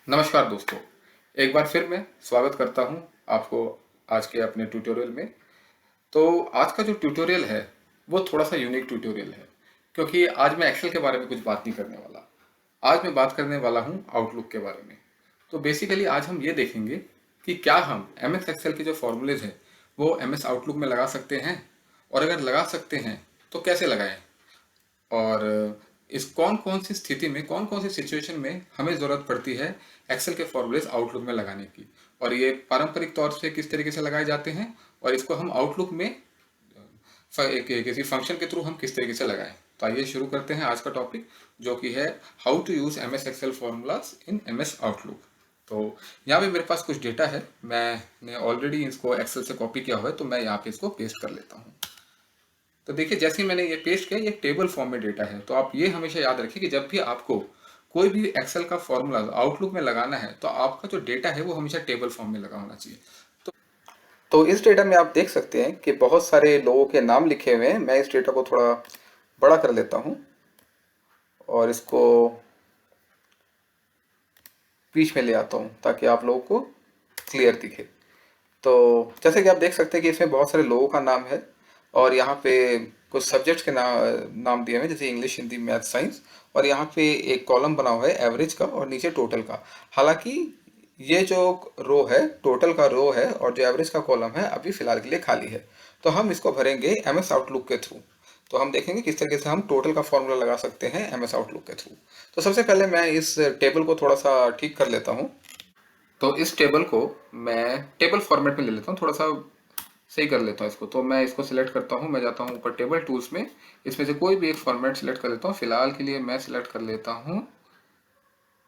नमस्कार दोस्तों, एक बार फिर मैं स्वागत करता हूं आपको आज के अपने ट्यूटोरियल में। तो आज का जो ट्यूटोरियल है वो थोड़ा सा यूनिक ट्यूटोरियल है, क्योंकि आज मैं एक्सेल के बारे में कुछ बात नहीं करने वाला। आज मैं बात करने वाला हूं आउटलुक के बारे में। तो बेसिकली आज हम ये देखेंगे कि क्या हम एम एस एक्सेल के जो फॉर्मूलेज हैं वो एम एस आउटलुक में लगा सकते हैं, और अगर लगा सकते हैं तो कैसे लगाएं, और इस कौन कौन सी स्थिति में, कौन कौन सी सिचुएशन में हमें ज़रूरत पड़ती है एक्सेल के फॉर्मूलेज आउटलुक में लगाने की, और ये पारंपरिक तौर से किस तरीके से लगाए जाते हैं, और इसको हम आउटलुक में किसी फंक्शन के थ्रू हम किस तरीके से लगाएं। तो आइए शुरू करते हैं आज का टॉपिक, जो कि है how to use M S Excel formulas in M S Outlook. तो यहाँ पे मेरे पास कुछ डेटा है, मैंने ऑलरेडी इसको एक्सेल से कॉपी किया हुआ है, तो मैं यहाँ पे इसको पेस्ट कर लेता हूँ। तो देखिए, जैसे ही मैंने ये पेस्ट किया, ये टेबल फॉर्म में डेटा है। तो आप ये हमेशा याद रखिए कि जब भी आपको कोई भी एक्सेल का फॉर्मूला आउटलुक में लगाना है तो आपका जो डेटा है वो हमेशा टेबल फॉर्म में लगा होना चाहिए। तो इस डेटा में आप देख सकते हैं कि बहुत सारे लोगों के नाम लिखे हुए हैं। मैं इस डेटा को थोड़ा बड़ा कर लेता हूँ और इसको बीच में ले आता हूँ ताकि आप लोगों को क्लियर दिखे। तो जैसे कि आप देख सकते हैं कि इसमें बहुत सारे लोगों का नाम है, और यहाँ पे कुछ सब्जेक्ट्स के नाम दिए हुए हैं, जैसे इंग्लिश, हिंदी, मैथ, साइंस। और यहाँ पे एक कॉलम बना हुआ है एवरेज का और नीचे टोटल का। हालांकि ये जो रो है, टोटल का रो है, और जो एवरेज का कॉलम है अभी फिलहाल के लिए खाली है। तो हम इसको भरेंगे एम एस आउटलुक के थ्रू। तो हम देखेंगे किस तरीके से हम टोटल का फॉर्मूला लगा सकते हैं एम एस आउटलुक के थ्रू। तो सबसे पहले मैं इस टेबल को थोड़ा सा ठीक कर लेता हूँ। तो इस टेबल को मैं टेबल फॉर्मेट में ले लेता हूँ, थोड़ा सा सही कर लेता हूँ इसको। तो मैं इसको सिलेक्ट करता हूँ, मैं जाता हूँ ऊपर टेबल टूल्स में, इसमें से कोई भी एक फॉर्मेट सिलेक्ट कर लेता हूँ। फिलहाल के लिए मैं सिलेक्ट कर लेता हूँ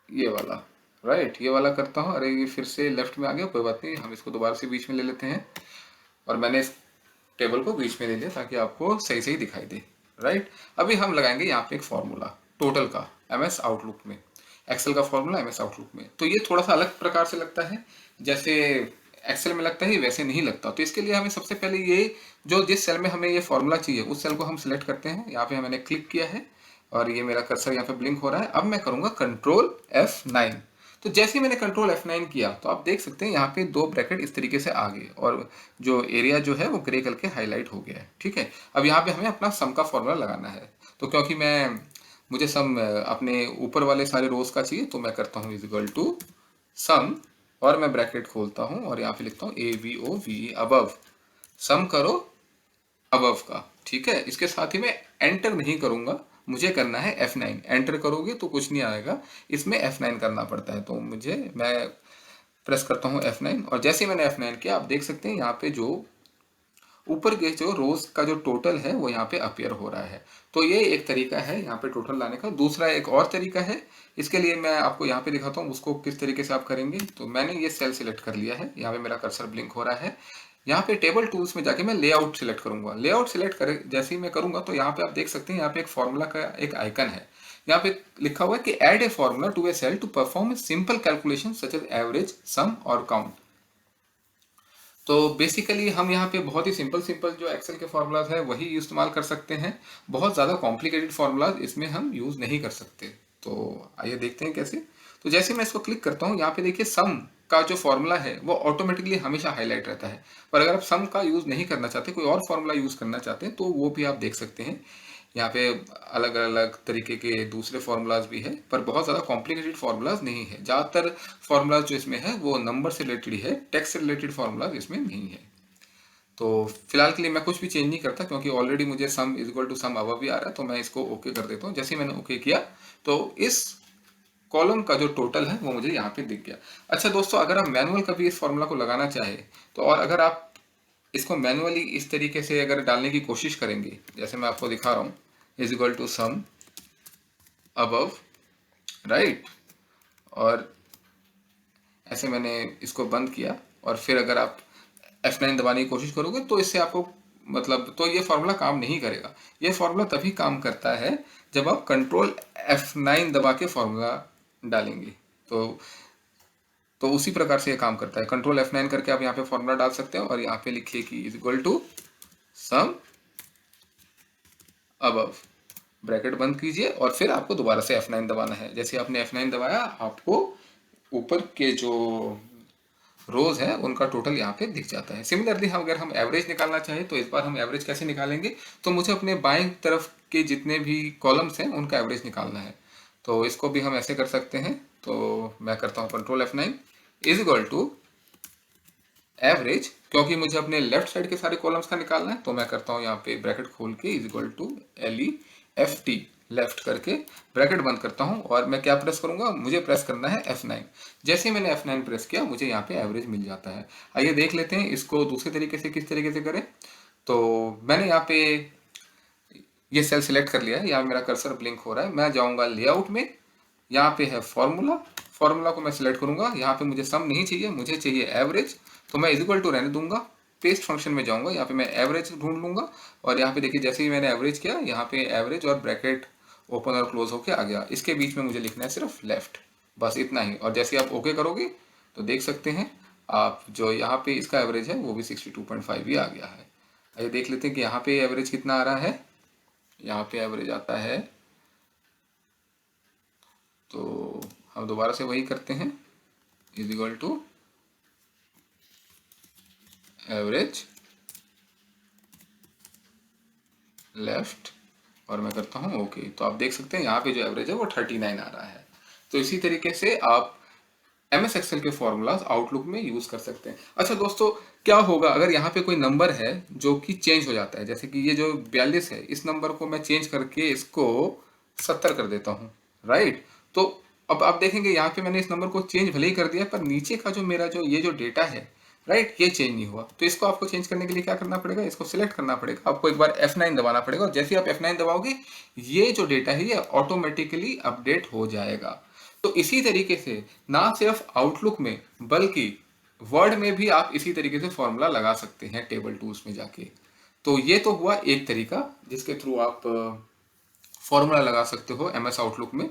ये वाला। राइट, ये वाला करता हूँ। अरे ये फिर से लेफ्ट में आ गया, कोई बात नहीं, हम इसको दोबारा से बीच में ले लेते हैं। और मैंने इस टेबल को बीच में ले लिया ताकि आपको सही सही दिखाई दे। राइट, अभी हम लगाएंगे यहाँ पे एक फॉर्मूला टोटल का एम एस आउटलुक में, एक्सेल का फॉर्मूला एम एस आउटलुक में। तो ये थोड़ा सा अलग प्रकार से लगता है, जैसे एक्सेल में लगता है वैसे नहीं लगता। तो इसके लिए हमें सबसे पहले ये जो जिस सेल में हमें ये फॉर्मूला चाहिए उस सेल को हम सिलेक्ट करते हैं। यहाँ पे मैंने क्लिक किया है और ये मेरा कर्सर यहाँ पे ब्लिंक हो रहा है। अब मैं करूँगा कंट्रोल F9। तो जैसे ही मैंने कंट्रोल F9 किया तो आप देख सकते हैं यहाँ पे दो ब्रैकेट इस तरीके से आ गए, और जो एरिया जो है वो ग्रे कलर के हाईलाइट हो गया है। ठीक है, अब यहाँ पे हमें अपना सम का फॉर्मूला लगाना है। तो क्योंकि मुझे सम अपने ऊपर वाले सारे रोज का चाहिए, तो मैं करता हूँ इज इक्वल टू सम, और मैं ब्रैकेट खोलता हूँ और यहाँ पे लिखता हूँ ABOVE, अबव। सम करो अबव का। ठीक है, इसके साथ ही मैं एंटर नहीं करूंगा, मुझे करना है F9। एंटर करोगे तो कुछ नहीं आएगा, इसमें F9 करना पड़ता है। तो मैं प्रेस करता हूँ F9, और जैसे ही मैंने F9 किया आप देख सकते हैं यहाँ पे जो ऊपर के जो रोज का जो टोटल है वो यहाँ पे अपियर हो रहा है। तो ये एक तरीका है यहाँ पे टोटल लाने का। दूसरा एक और तरीका है, इसके लिए मैं आपको यहाँ पे दिखाता हूँ उसको किस तरीके से आप करेंगे। तो मैंने ये सेल सिलेक्ट कर लिया है, यहाँ पे मेरा कर्सर ब्लिंक हो रहा है। यहाँ पे टेबल टूल्स में जाके मैं लेआउट सिलेक्ट करूंगा। लेआउट सिलेक्ट कर जैसे ही मैं करूंगा तो यहाँ पे आप देख सकते हैं यहाँ पे एक फॉर्मूला का एक आइकन है। यहाँ पे लिखा हुआ है कि add a formula to a cell to perform a simple calculation such as average, sum और काउंट। तो बेसिकली हम यहाँ पे बहुत ही सिंपल सिंपल जो एक्सेल के फार्मूलाज है वही इस्तेमाल कर सकते हैं। बहुत ज़्यादा कॉम्प्लिकेटेड फार्मूलाज इसमें हम यूज़ नहीं कर सकते। तो आइए देखते हैं कैसे। तो जैसे मैं इसको क्लिक करता हूँ, यहाँ पे देखिए सम का जो फॉर्मूला है वो ऑटोमेटिकली हमेशा हाईलाइट रहता है। पर अगर आप सम का यूज़ नहीं करना चाहते, कोई और फॉर्मूला यूज़ करना चाहते हैं, तो वो भी आप देख सकते हैं। यहाँ पे अलग अलग तरीके के दूसरे फार्मूलाज भी है, पर बहुत ज़्यादा कॉम्प्लिकेटेड फार्मूलाज नहीं है। ज़्यादातर फार्मूलाज जो इसमें है वो नंबर से रिलेटेड है, टेक्स्ट से रिलेटेड फार्मूलाज इसमें नहीं है। तो फिलहाल के लिए मैं कुछ भी चेंज नहीं करता, क्योंकि ऑलरेडी मुझे sum is equal to sum above भी आ रहा है। तो मैं इसको ओके कर देता हूँ। जैसे ही मैंने ओके किया तो इस कॉलम का जो टोटल है वो मुझे यहाँ पे दिख गया। अच्छा दोस्तों, अगर आप मैनुअल कभी इस फॉर्मूला को लगाना चाहे तो, और अगर आप इसको मैनुअली इस तरीके से अगर डालने की कोशिश करेंगे, जैसे मैं आपको दिखा रहा हूँ, is equal to sum above, right, और ऐसे मैंने इसको बंद किया, और फिर अगर आप F9 दबाने की कोशिश करोगे तो इससे आपको मतलब, तो ये फार्मूला काम नहीं करेगा। ये फार्मूला तभी काम करता है जब आप कंट्रोल F9 दबा के फार्मूला डालेंगे। तो उसी प्रकार से ये काम करता है। कंट्रोल F9 करके आप यहाँ पे फार्मूला डाल सकते हैं, और यहाँ पे लिखिए कि is equal to sum above, bracket बंद कीजिए, और फिर आपको दोबारा से F9 दबाना है। जैसे आपने F9 दबाया, आपको ऊपर के जो रोज है उनका टोटल यहाँ पे दिख जाता है। सिमिलरली हम अगर हम एवरेज निकालना चाहें तो इस बार हम एवरेज कैसे निकालेंगे, तो मुझे अपने बाएं तरफ के जितने भी कॉलम्स हैं उनका एवरेज निकालना है। तो इसको भी हम ऐसे कर सकते हैं। तो मैं करता हूँ control F9 is equal to average, क्योंकि मुझे अपने लेफ्ट साइड के सारे कॉलम्स का निकालना है तो मैं करता हूँ यहाँ पे ब्रैकेट खोल के is equal to LEFT, left करके ब्रैकेट बंद करता हूँ और मैं क्या प्रेस करूंगा, मुझे प्रेस करना है F9। जैसे ही मैंने F9 प्रेस किया मुझे यहाँ पे एवरेज मिल जाता है। आइए देख लेते हैं इसको दूसरे तरीके से किस तरीके से करें। तो मैंने यहाँ पे ये सेल सिलेक्ट कर लिया है, यहाँ मेरा कर्सर ब्लिंक हो रहा है। मैं जाऊँगा लेआउट में, यहाँ पे है फॉर्मूला, फॉर्मूला को मैं सिलेक्ट करूंगा। यहाँ पे मुझे सम नहीं चाहिए, मुझे चाहिए एवरेज, तो मैं इज इक्वल टू रहने दूंगा। पेस्ट फंक्शन में जाऊंगा, यहाँ पे मैं एवरेज ढूंढ लूंगा और यहाँ पे देखिए जैसे ही मैंने एवरेज किया यहाँ पे एवरेज और ब्रैकेट ओपन और क्लोज होके आ गया। इसके बीच में मुझे लिखना है सिर्फ लेफ्ट, बस इतना ही। और जैसे आप ओके करोगे तो देख सकते हैं आप जो यहाँ पे इसका एवरेज है वो भी 62.5 ही आ गया है। आइए देख लेते हैं कि यहाँ पे एवरेज कितना आ रहा है। यहाँ पे एवरेज आता है, तो हम दोबारा से वही करते हैं, is equal to average left और मैं करता हूँ ओके। तो आप देख सकते हैं यहाँ पे जो एवरेज है वो 39 आ रहा है। तो इसी तरीके से आप MS एक्सेल के फॉर्मूलाज आउटलुक में यूज कर सकते हैं। अच्छा दोस्तों, क्या होगा अगर यहाँ पे कोई नंबर है जो कि चेंज हो जाता है, जैसे कि ये जो 42 है, इस नंबर को मैं चेंज करके इसको 70 कर देता हूँ, राइट। तो अब आप देखेंगे यहाँ पे मैंने इस नंबर को चेंज भले ही कर दिया पर नीचे का जो मेरा जो ये जो डेटा है, राइट, ये चेंज नहीं हुआ। तो इसको आपको चेंज करने के लिए क्या करना पड़ेगा, इसको सिलेक्ट करना पड़ेगा, आपको एक बार F9 दबाना पड़ेगा और जैसे ही आप F9 दबाओगे ये जो डेटा है ये ऑटोमेटिकली अपडेट हो जाएगा। तो इसी तरीके से ना सिर्फ आउटलुक में बल्कि वर्ड में भी आप इसी तरीके से फॉर्मूला लगा सकते हैं टेबल टूल्स में जाके। तो ये तो हुआ एक तरीका जिसके थ्रू आप फॉर्मूला लगा सकते हो MS आउटलुक में।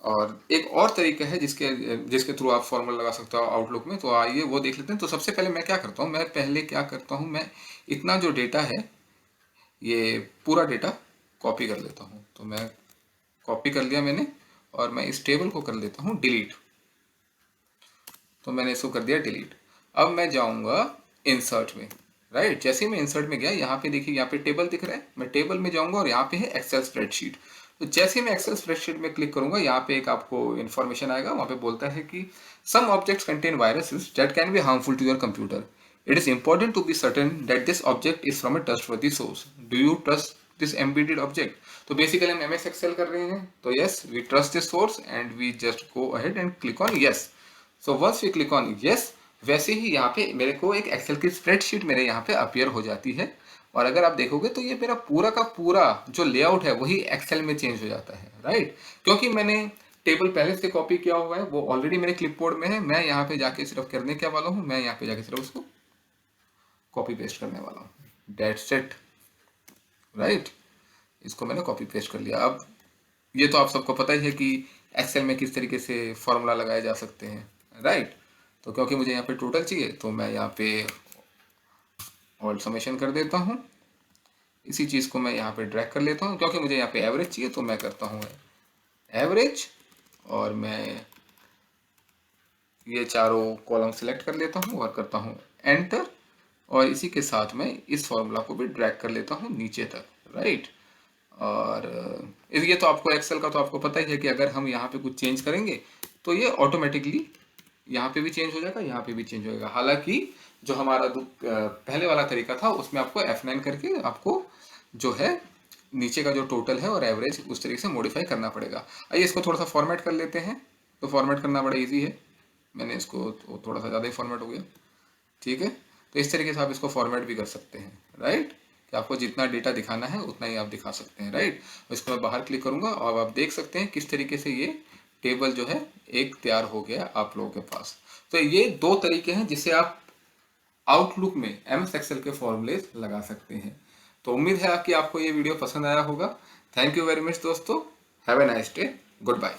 और एक और तरीका है जिसके जिसके थ्रू आप फॉर्मूला लगा सकते हो आउटलुक में, तो आइए वो देख लेते हैं। तो सबसे पहले मैं क्या करता हूँ, मैं पहले क्या करता हूँ, मैं इतना जो डेटा है ये पूरा डेटा कॉपी कर लेता हूँ। तो मैं कॉपी कर लिया मैंने और मैं इस टेबल को कर लेता हूँ डिलीट। तो मैंने इसको कर दिया डिलीट। अब मैं जाऊँगा इंसर्ट में, राइट। जैसे ही मैं इंसर्ट में गया यहाँ पे देखिए यहाँ पे टेबल दिख रहा है, मैं टेबल में जाऊँगा और यहाँ पे है एक्सेल स्प्रेडशीट। तो जैसे ही मैं एक्सेल स्प्रेडशीट में क्लिक करूंगा यहाँ पे एक आपको इन्फॉर्मेशन आएगा, वहाँ पे बोलता है कि some objects contain viruses that can be harmful to your computer. It is important to be certain that this object is from a trustworthy source. Do you trust this embedded object. तो basically हम MS Excel कर रहे हैं, तो yes we trust this source and we just go ahead and click on yes. So once we click on yes, वैसे ही यहाँ पे मेरे को एक एक्सेल की स्प्रेडशीट मेरे यहाँ पे अपीयर हो जाती है। और अगर आप देखोगे तो ये मेरा पूरा का पूरा जो लेआउट है वही एक्सेल में चेंज हो जाता है, राइट। क्योंकि मैंने टेबल पहले से कॉपी किया हुआ है, वो ऑलरेडी मेरे क्लिपबोर्ड में है। मैं यहाँ पे जाके सिर्फ करने क्या वाला हूँ, मैं यहाँ पे जाके सिर्फ उसको कॉपी पेस्ट करने वाला हूँ, दैट्स इट, राइट। इसको मैंने कॉपी पेस्ट कर लिया। अब ये तो आप सबको पता ही है कि एक्सेल में किस तरीके से फॉर्मूला लगाए जा सकते हैं, राइट। तो क्योंकि मुझे यहाँ पे टोटल चाहिए तो मैं यहाँ पे ऑल समेशन कर देता हूँ। इसी चीज़ को मैं यहाँ पे ड्रैग कर लेता हूँ, क्योंकि मुझे यहाँ पे एवरेज चाहिए तो मैं करता हूँ एवरेज और मैं ये चारों कॉलम सेलेक्ट कर लेता हूँ और करता हूँ एंटर। और इसी के साथ में इस फॉर्मूला को भी ड्रैग कर लेता हूँ नीचे तक, राइट। और ये तो आपको एक्सेल का तो आपको पता ही है कि अगर हम यहाँ पे कुछ चेंज करेंगे तो ये ऑटोमेटिकली यहाँ पे भी चेंज हो जाएगा, यहाँ पे भी चेंज हो जाएगा। हालांकि जो हमारा पहले वाला तरीका था उसमें आपको F9 करके आपको जो है नीचे का जो टोटल है और एवरेज उस तरीके से मॉडिफाई करना पड़ेगा। आइए इसको थोड़ा सा फॉर्मेट कर लेते हैं। तो फॉर्मेट करना बड़ा इजी है, मैंने इसको थोड़ा सा ज़्यादा ही फॉर्मेट हो गया, ठीक है। तो इस तरीके से आप इसको फॉर्मेट भी कर सकते हैं, राइट, कि आपको जितना डेटा दिखाना है उतना ही आप दिखा सकते हैं, राइट। इसको मैं बाहर क्लिक करूंगा और आप देख सकते हैं किस तरीके से ये टेबल जो है एक तैयार हो गया आप लोगों के पास। तो ये दो तरीके हैं जिससे आप आउटलुक में MS एक्सेल के फॉर्मूले लगा सकते हैं। तो उम्मीद है कि आपको ये वीडियो पसंद आया होगा। थैंक यू वेरी मच दोस्तों, have a nice day, good bye.